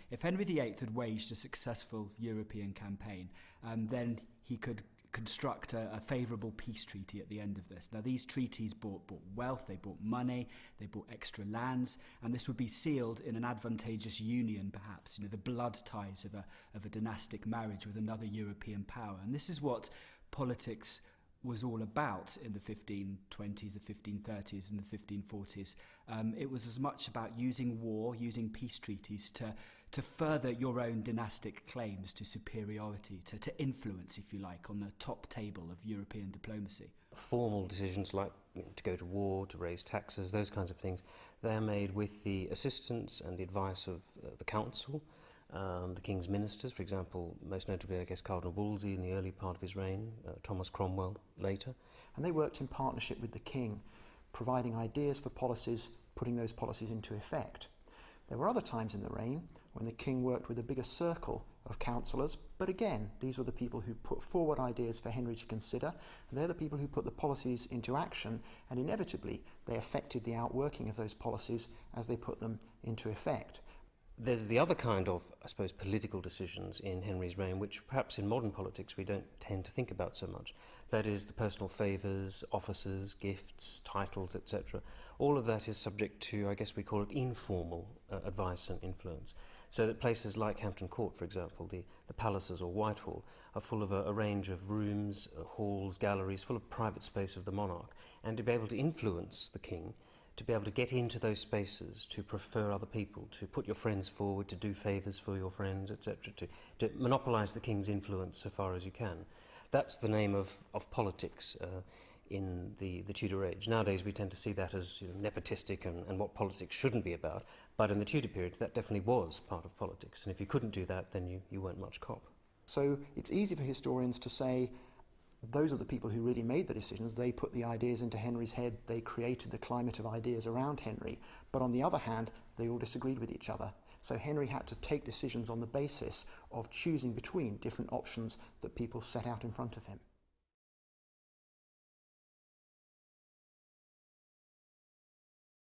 If Henry VIII had waged a successful European campaign, then he could construct a favourable peace treaty at the end of this. Now, these treaties bought wealth, they bought money, they bought extra lands, and this would be sealed in an advantageous union, perhaps, the blood ties of a dynastic marriage with another European power. And this is what politics was all about in the 1520s, the 1530s and the 1540s. It was as much about using war, using peace treaties to further your own dynastic claims to superiority, to influence, if you like, on the top table of European diplomacy. Formal decisions like to go to war, to raise taxes, those kinds of things, they're made with the assistance and the advice of the council, the king's ministers, for example, most notably, I guess, Cardinal Wolsey in the early part of his reign, Thomas Cromwell later. And they worked in partnership with the king, providing ideas for policies, putting those policies into effect. There were other times in the reign when the king worked with a bigger circle of councillors, but again, these were the people who put forward ideas for Henry to consider, and they're the people who put the policies into action, and inevitably they affected the outworking of those policies as they put them into effect. There's the other kind of, I suppose, political decisions in Henry's reign, which perhaps in modern politics we don't tend to think about so much. That is the personal favours, offices, gifts, titles, etc. All of that is subject to, I guess we call it informal advice and influence. So that places like Hampton Court, for example, the palaces or Whitehall, are full of a range of rooms, halls, galleries, full of private space of the monarch. And to be able to influence the king, to be able to get into those spaces, to prefer other people, to put your friends forward, to do favours for your friends, etc., to monopolise the king's influence so far as you can. That's the name of politics in the Tudor age. Nowadays we tend to see that as nepotistic and what politics shouldn't be about, but in the Tudor period that definitely was part of politics, and if you couldn't do that then you weren't much cop. So it's easy for historians to say, those are the people who really made the decisions. They put the ideas into Henry's head. They created the climate of ideas around Henry. But on the other hand, they all disagreed with each other. So Henry had to take decisions on the basis of choosing between different options that people set out in front of him.